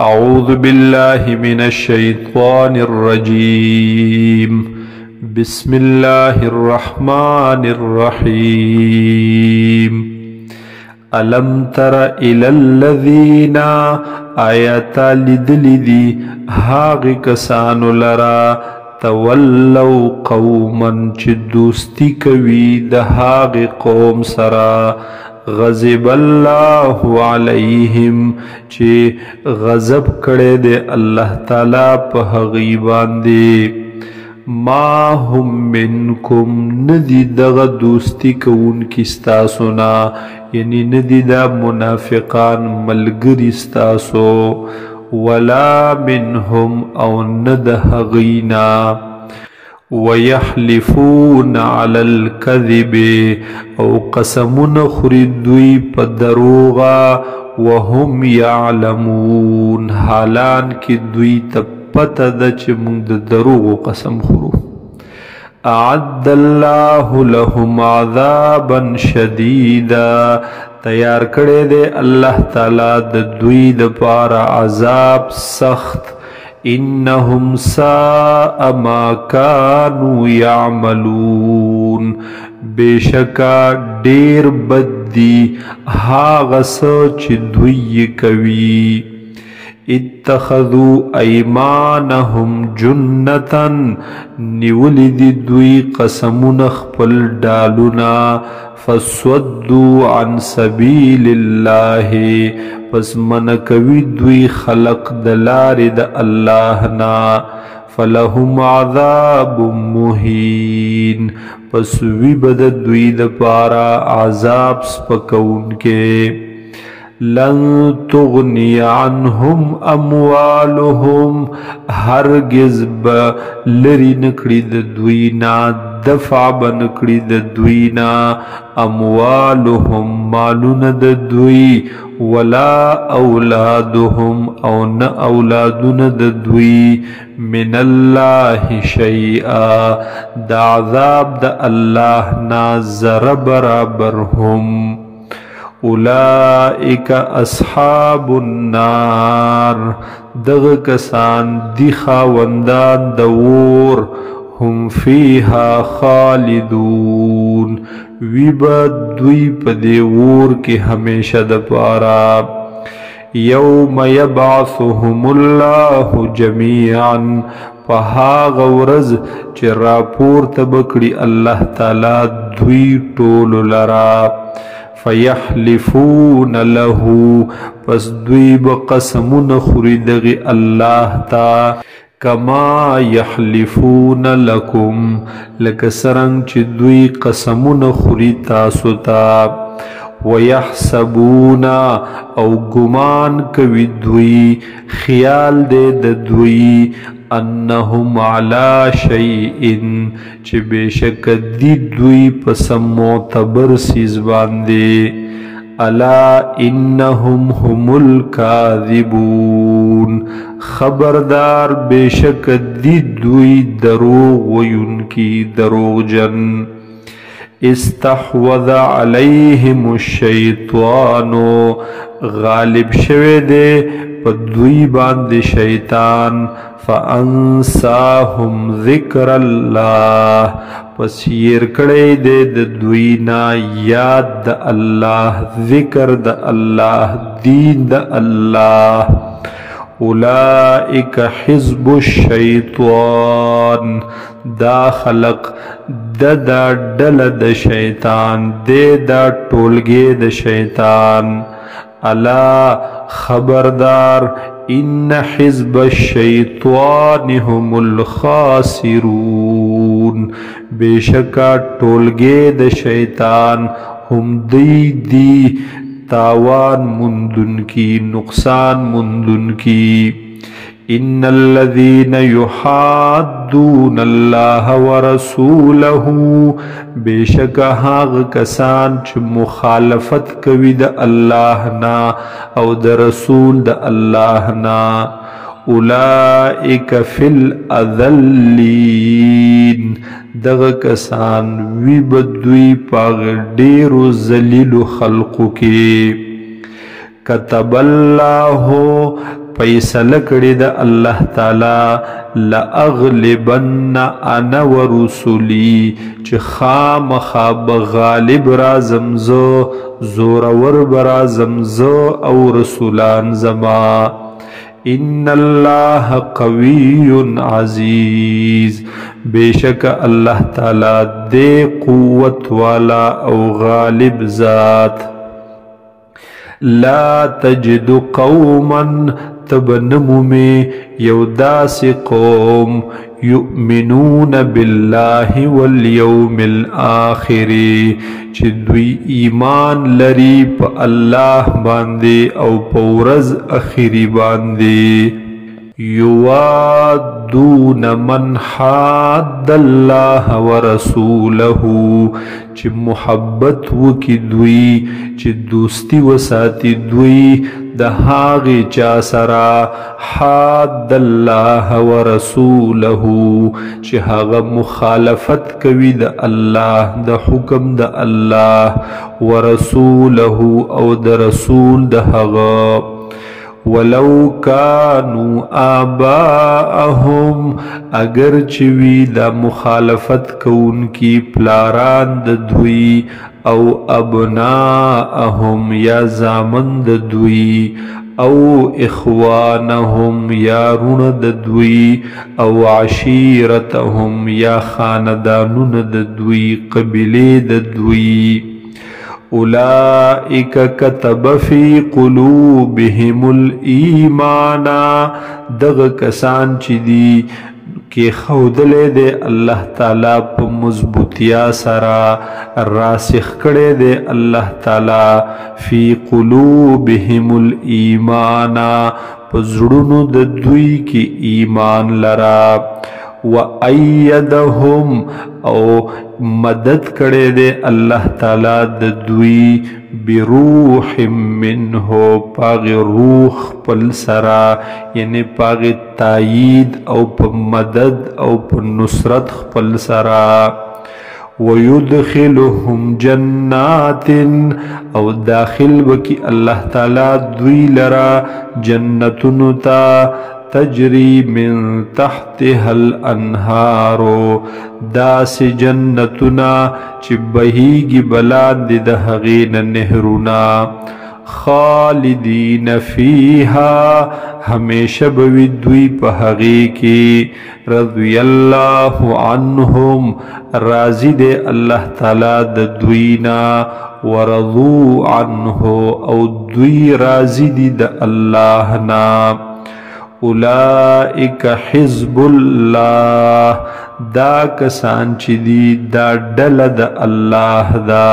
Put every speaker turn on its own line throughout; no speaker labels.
أعوذ بالله من الشيطان الرجيم بسم الله الرحمن الرحيم ألم تر إلى الذين آيات لدلدي هاغ كسان لرا تولوا قوما چه دوستی کوي د هاغ قوم سرا غضب الله علیہم چه غضب کړي دے الله تعالی په هغوی باندې ما هم منکم ندی دغه دوستی کون کی ستاسونا یعنی ندی دا منافقان ملګری ستاسو ولا منهم او ند هغینا ويحلفون على الكذب او قسمون خردوی پا دروغا وهم يعلمون حالان کی دوی تپتا دا چه مونگ دا دروغ قسم خورو اعد الله لهم عذابا شدیدا تیار کرے دے اللہ تعالی دا دوی دا پارا عذاب سخت انہم ساء ما کانوا یعملون بے شکا دیر بد دی ہاغس چی دوی کوی اتخذوا ایمانهم جنتا نیولد دوی قسمون خپل ڈالونا فصدوا عن سبیل اللہ پس منکوی دوی خلق دلار دا اللہ نا فلهم عذاب مہین پس وی بد دوی دا پارا عذاب سپکون کے لن تغنی عنهم اموالهم هرگز با لری نکڑی دا دوینا دفع بنکڑی دا دوینا اموالهم مالون دا دوی ولا اولادهم او نا اولادون دا دوی من اللہ شیئا دا عذاب دا اللہ نا زر برابرهم اولئک اصحاب النار دغ کسان دی خاوندان دور هم فیها خالدون وی با دوی پا دیور کی ہمیشہ دپارا یوم یبعثهم اللہ جمیعا پہا غورز چی راپور تبکڑی اللہ تعالی دوی ٹول لرا فیحلفون له پس دوی بقسمون خوریدغی اللہ تا کما یحلفون لکم لکسرنگ چی دوی قسمون خوری تاسو تا ویحسبون او گمان کوی دوی خیال دے دوی انہم علی شیئن چی بیشک دی دوی پس معتبر سیز باندے الا انہم هم الکاذبون خبردار بیشک دی دوی دروغ وین کی دروغ جن استحوذ علیہم الشیطان غالب شوے دے پا دوی باند شیطان فانساهم ذکر اللہ پس یر کڑے دے دوینا یاد دا اللہ ذکر دا اللہ دین دا اللہ اولئک حزب الشیطان دا خلق دا ڈل دا شیطان دے دا ٹولگے دا شیطان الا خبردار ان حزب الشیطان هم الخاسرون بے شکا ٹولگے دا شیطان ہم دی تاوان مندن کی نقصان مندن کی ان الذين يحادون الله ورسوله بیشک هاغ کسان چ مخالفت کوي د الله نا او د رسول د الله نا اولئک فی الاذلین دغ کسان وی بدوی پاغ ډیرو ذلیل خلقو کې كتب الله فیصله کړی د الله تعالی لأغلبن انا ورسلی چې خامخا بغالب رازم زه زورور برازم زه او رسولان زما ان الله قوی عزیز بیشک الله تعالی دې قوت والا او غالب ذات لا تجد قوما تبنمومی یوداس قوم یؤمنون بالله والیوم الآخر چې دوی ایمان لري په الله باندې او په ورځ اخري باندې یوادون من حاد الله ورسوله چې محبت وکي دوی چې دوستی وساتي دوی د هغه چا سره حاد الله ورسوله چې هغه مخالفت کوي د الله د حکم د الله ورسوله او د رسول د هغه ولو كانوا آباءهم اگر چوی دا مخالفت کون کی پلاران د دوی او ابناءهم یا زامن د دوی او اخوانهم یا رون د دوی او عشیرتهم یا خاندانون د دوی قبیله د دوی اولئک کتب فی قلوبهم الایمان دغه کسان چې دی کې خودلې د الله تعالی په مضبوطیا سره راسخ کړي د الله تعالی فی قلوبهم الایمان په زړونو د دوی کې ایمان لرا وَأَيَّدَهُمْ او مدد کړي دے الله تعالی د دوی بروح منه پاغ روح پل سرا یعنی پاغ تایید او په مدد او په نصرت پل سرا وَيُدْخِلُهُمْ جَنَّاتٍ او داخل بکی اللہ تعالی دوی لرا جنتن تا تجری من تحتها الانهار داس جنتنا چی بهیگی بلاند دهغین نهرنا خالدین فیها ہمیشہ بوی دوی پہغی کی رضی اللہ عنہم راضی دے اللہ تعالی د دوینا ورضو عنہ او دوی راضی دی د اللہ نا اولئک حزب اللہ دا کسان چی دی دا ڈل دا اللہ دا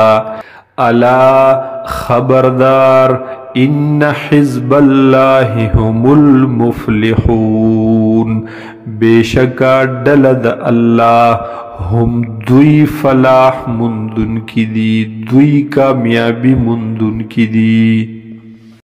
الا خبردار ان حزب اللہ هم المفلحون بیشکا ڈل دا اللہ هم دوی فلاح مندن کی دی دوی کامیابی مندن کی دی